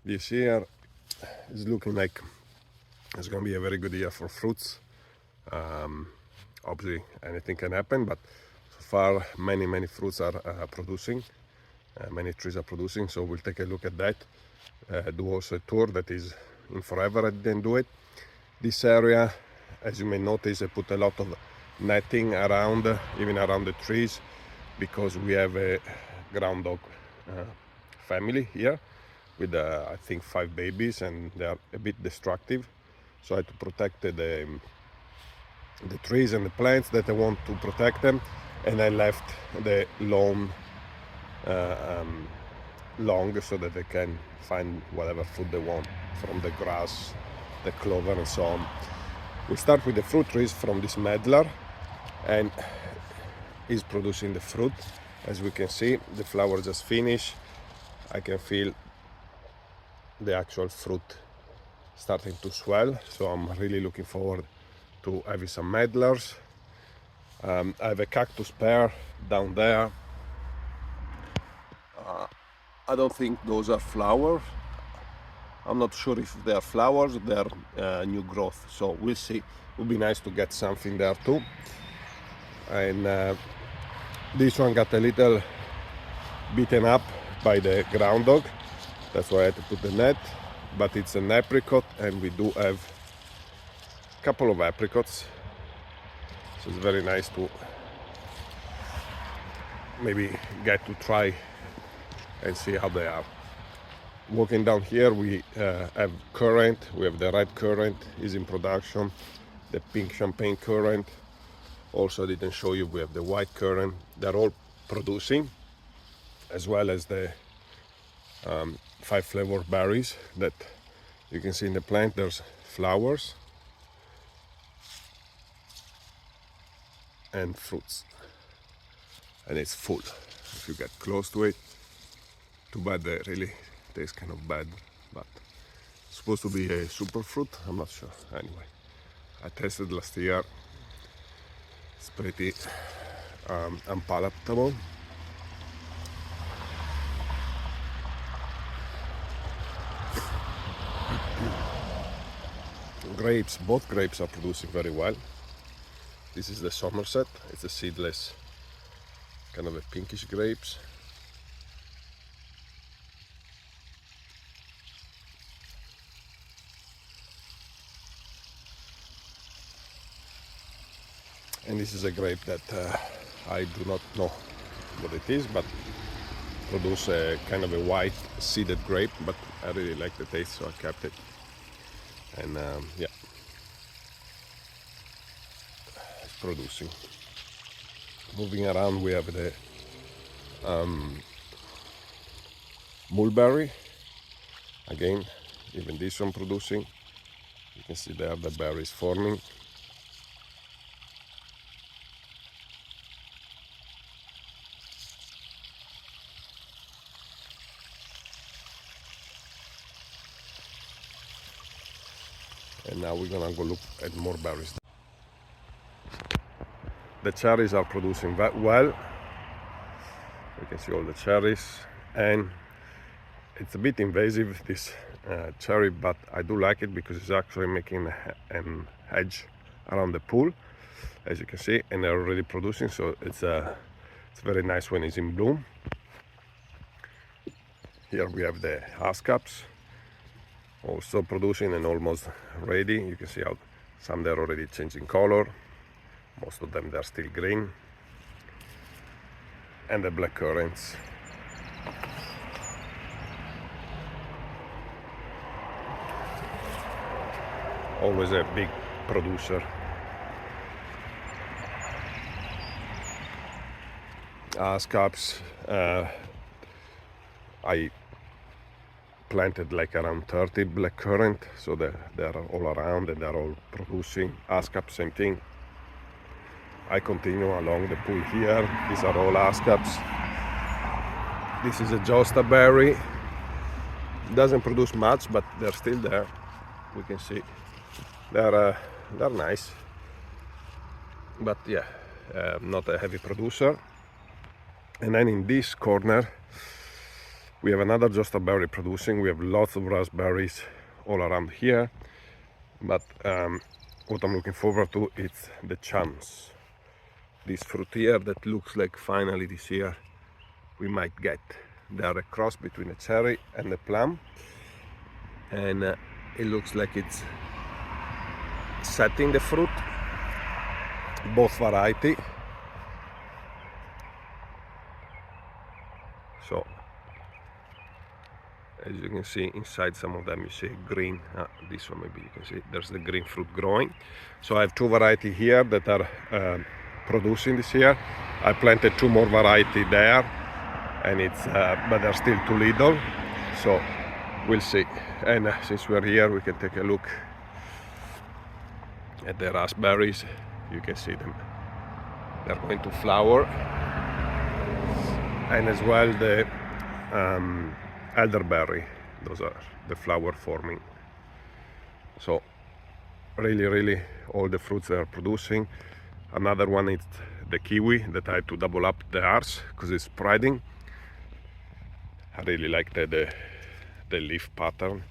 This year is looking like it's going to be a very good year for fruits. Obviously anything can happen, but so far many fruits are producing, many trees are producing, so we'll take a look at that. Do also a tour. That is in forever I didn't do it. This area, as you may notice, I put a lot of netting around, even around the trees, because we have a groundhog family here with I think 5 babies, and they are a bit destructive, so I had to protect the trees and the plants that I want to protect them, and I left the lawn long so that they can find whatever food they want from the grass, the clover and so on. We start with the fruit trees from this medlar, and is producing the fruit. As we can see, the flower just finished. I can feel the actual fruit starting to swell, so I'm really looking forward to having some medlars. I have a cactus pear down there. I don't think those are flowers. I'm not sure if they are flowers or they are new growth, so we'll see. It would be nice to get something there too. And this one got a little beaten up by the groundhog, that's why I had to put the net, but it's an apricot, and we do have a couple of apricots, so it's very nice to maybe get to try and see how they are. Walking down here, we have currant. We have the red currant is in production, the pink champagne currant. Also, I didn't show you, we have the white currant. They're all producing, as well as the 5 flavor berries that you can see in the plant. There's flowers and fruits, and it's full if you get close to it. Too bad they really taste kind of bad, but it's supposed to be a super fruit, I'm not sure. Anyway, I tasted last year. It's pretty unpalatable. Grapes, both grapes are producing very well. This is the Somerset. It's a seedless, kind of a pinkish grapes. And this is a grape that I do not know what it is, but produce a kind of a white seeded grape, but I really like the taste, so I kept it. And yeah, it's producing. Moving around, we have the mulberry. Again, even this one producing. You can see there the berries forming. And now we're gonna go look at more berries. The cherries are producing well. You can see all the cherries, and it's a bit invasive, this cherry, but I do like it because it's actually making an hedge around the pool, as you can see, and they're already producing, so it's very nice when it's in bloom. Here we have the ascaps, also producing and almost ready. You can see how some they're already changing color, most of them they're still green. And the black currants. Always a big producer. Ascaps, I planted like around 30 black currant, so they're all around and they're all producing. Ascap, same thing. I continue along the pool here. These are all ascaps. This is a josta berry. Doesn't produce much, but they're still there. We can see they're nice, but yeah, not a heavy producer. And then in this corner We have another berry producing. We have lots of raspberries all around here, but what I'm looking forward to is the chums. This fruit here that looks like finally this year we might get. They are a cross between a cherry and a plum, and it looks like it's setting the fruit, both variety. So as you can see inside some of them you see green, this one maybe you can see there's the green fruit growing. So I have two varieties here that are producing this year. I planted two more variety there, and it's but they're still too little, so we'll see. And since we're here we can take a look at the raspberries. You can see them, they're going to flower, and as well the elderberry, those are the flower forming. So really all the fruits they are producing. Another one is the kiwi that I had to double up the arch because it's spreading. I really like the leaf pattern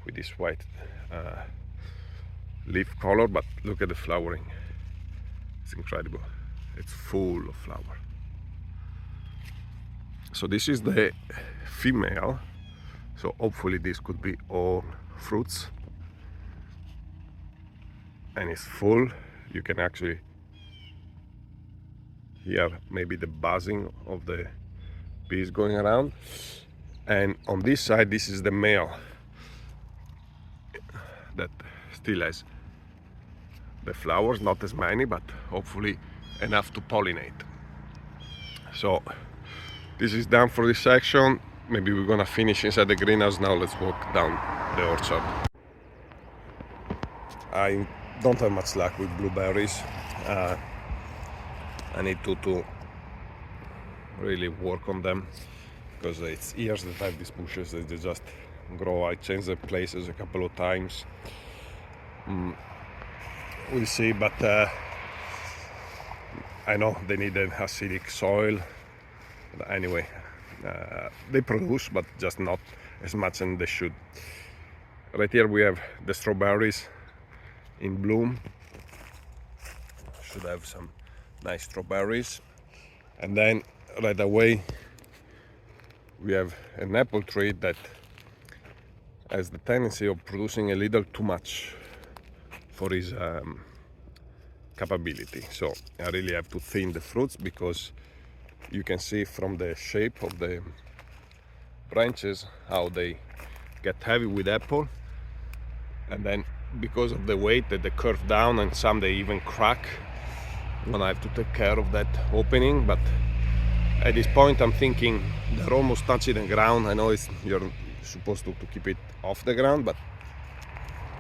with this white leaf color, but look at the flowering, it's incredible, it's full of flower. So this is the female, so hopefully this could be all fruits, and it's full. You can actually hear maybe the buzzing of the bees going around. And on this side, this is the male that still has the flowers, not as many, but hopefully enough to pollinate. So this is done for this section. Maybe we're gonna finish inside the greenhouse. Now let's walk down the orchard. I don't have much luck with blueberries. I need to really work on them, because it's years that I have these bushes that they just grow. I changed the places a couple of times. We'll see, but I know they need an acidic soil. But anyway, they produce, but just not as much as they should. Right here we have the strawberries in bloom. Should have some nice strawberries. And then right away we have an apple tree that has the tendency of producing a little too much for his capability. So I really have to thin the fruits, because you can see from the shape of the branches how they get heavy with apple, and then because of the weight that they curve down, and some they even crack. And I have to take care of that opening, but at this point I'm thinking they're almost touching the ground. I know you're supposed to keep it off the ground, but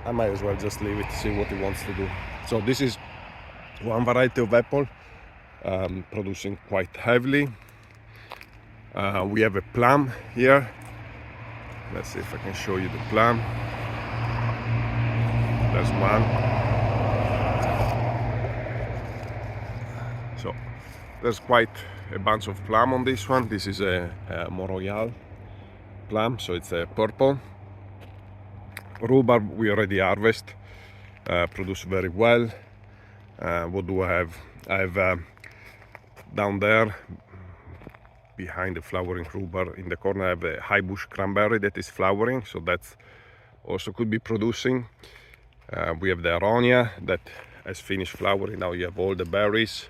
I might as well just leave it, see what it wants to do. So this is one variety of apple, producing quite heavily. We have a plum here. Let's see if I can show you the plum. There's one. So there's quite a bunch of plum on this one. This is a Mont Royal plum, so it's a purple. Rhubarb we already harvest, produce very well. What do I have? I have down there behind the flowering rhubarb in the corner I have a high bush cranberry that is flowering, so that's also could be producing. We have the aronia that has finished flowering. Now you have all the berries,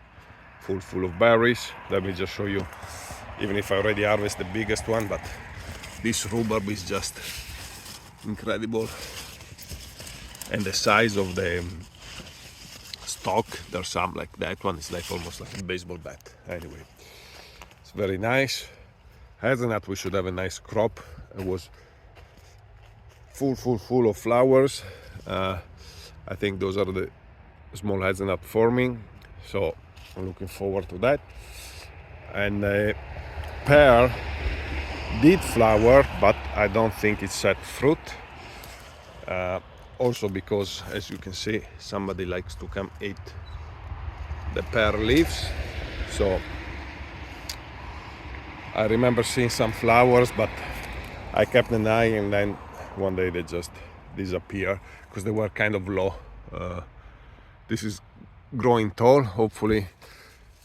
full of berries. Let me just show you, even if I already harvest the biggest one, but this rhubarb is just incredible. And the size of the stalk, there's some like that one, it's like almost like a baseball bat. Anyway, it's very nice. Hazelnut, we should have a nice crop. It was full of flowers. I think those are the small hazelnut forming, so I'm looking forward to that. And pear did flower, but I don't think it set fruit. Also because, as you can see, somebody likes to come eat the pear leaves. So I remember seeing some flowers, but I kept an eye, and then one day they just disappear because they were kind of low. This is growing tall. Hopefully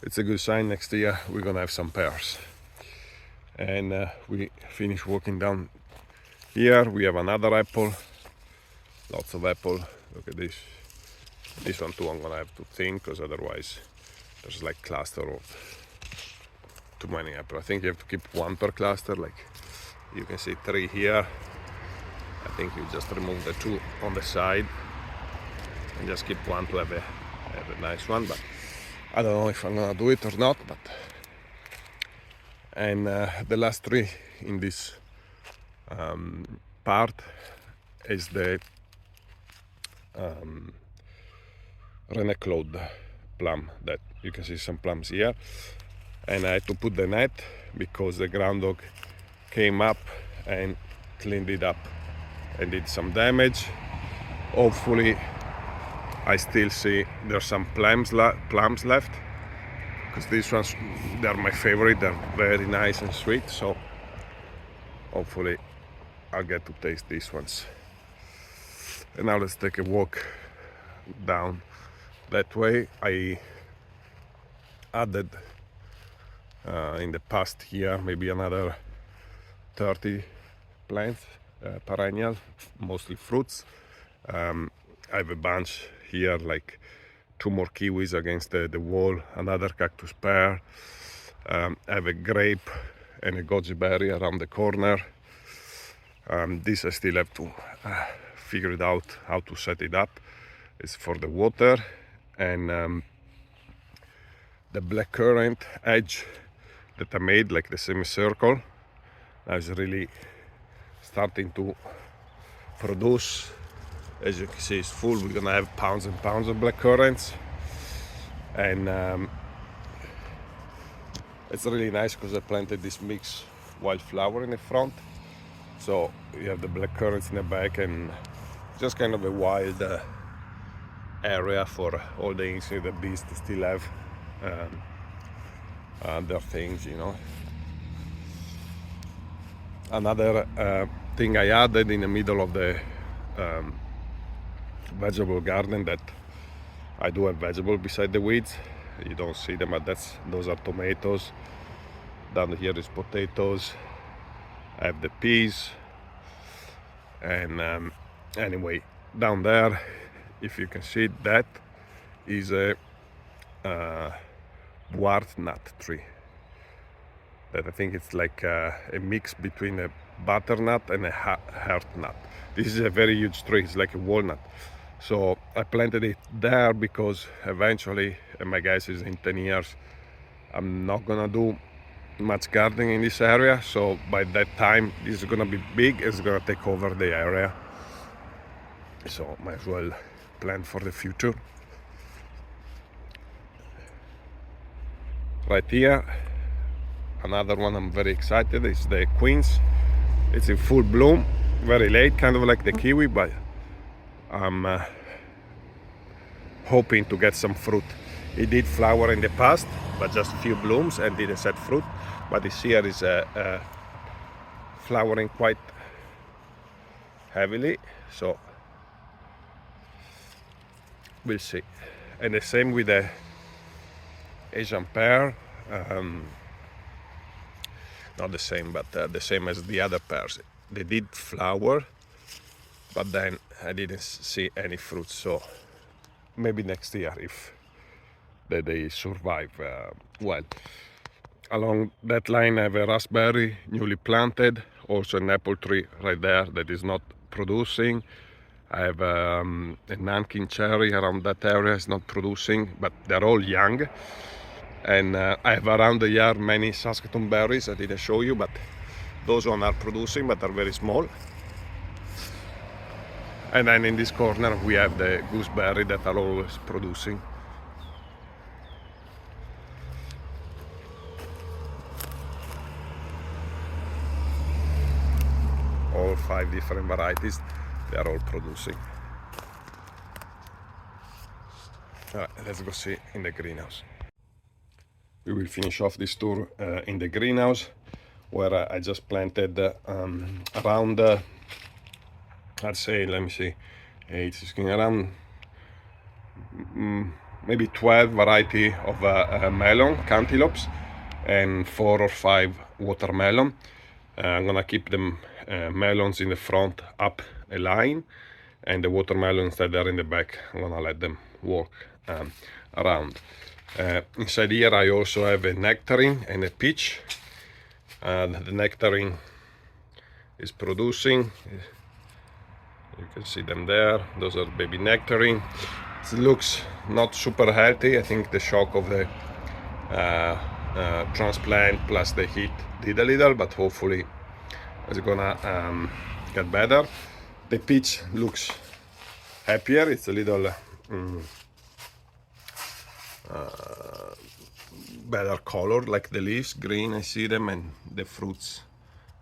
it's a good sign. Next year we're gonna have some pears. And we finish walking down here. We have another apple, lots of apple. Look at this one too. I'm gonna have to thin because otherwise there's like cluster of too many apple. I think you have to keep one per cluster. Like you can see 3 here. I think you just remove the 2 on the side and just keep one to have a nice one. But I don't know if I'm gonna do it or not. But and the last tree in this part is the René Claude plum. That you can see some plums here, and I had to put the net because the groundhog came up and cleaned it up and did some damage. Hopefully I still see there's some plums left, because these ones, they're my favorite. They're very nice and sweet, so hopefully I'll get to taste these ones. And now let's take a walk down that way. I added in the past year maybe another 30 plants, perennial, mostly fruits. I have a bunch here, like 2 more kiwis against the wall, another cactus pear. I have a grape and a goji berry around the corner. This I still have to figure it out how to set it up. It's for the water. And the blackcurrant edge that I made, like the semicircle, now is really starting to produce. As you can see, it's full. We're gonna have pounds and pounds of blackcurrants, and it's really nice because I planted this mixed wildflower in the front, so you have the blackcurrants in the back, and just kind of a wild area for all the insects, the bees to still have their things, you know. Another thing I added in the middle of the vegetable garden, that I do have vegetable beside the weeds. You don't see them, but those are tomatoes. Down here is potatoes. I have the peas, and anyway, down there, if you can see, that is a dwarf nut tree. That I think it's like a mix between a butternut and a heart nut. This is a very huge tree. It's like a walnut. So I planted it there because eventually, my guess is in 10 years, I'm not gonna do much gardening in this area. So by that time, this is gonna be big. It's gonna take over the area. So might as well plan for the future. Right here, another one I'm very excited is the quince. It's in full bloom, very late, kind of like the kiwi, but I'm hoping to get some fruit. It did flower in the past, but just few blooms and didn't set fruit. But this year is flowering quite heavily, so we'll see. And the same with the Asian pear. Not the same, but the same as the other pears. They did flower, but then I didn't see any fruit. So maybe next year, if they survive well. Along that line, I have a raspberry newly planted, also an apple tree right there that is not producing. I have a Nankin cherry around that area, is not producing, but they're all young. And I have around the yard many Saskatoon berries I didn't show you, but those ones are producing, but are very small. And then in this corner we have the gooseberry that are always producing. All 5 different varieties, they are all producing. All right, let's go see in the greenhouse. We will finish off this tour in the greenhouse. where I just planted around I'd say, let me see, it's around maybe 12 variety of melon, cantaloupes, and 4 or 5 watermelon. I'm gonna keep them melons in the front up a line, and the watermelons that are in the back, I'm gonna let them walk around. Inside here I also have a nectarine and a peach. The nectarine is producing. You can see them there. Those are baby nectarine. It looks not super healthy. I think the shock of the transplant plus the heat did a little, but hopefully it's gonna get better. The peach looks happier. It's a little better color, like the leaves, green. I see them, and the fruits,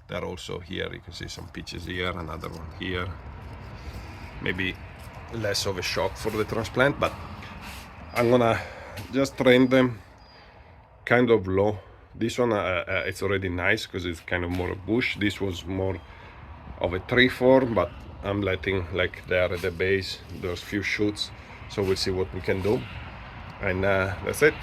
they're also here. You can see some peaches here, another one here. Maybe less of a shock for the transplant, but I'm gonna just train them kind of low. This one it's already nice because it's kind of more a bush. This was more of a tree form, but I'm letting, like, there at the base, those few shoots, so we'll see what we can do. And that's it.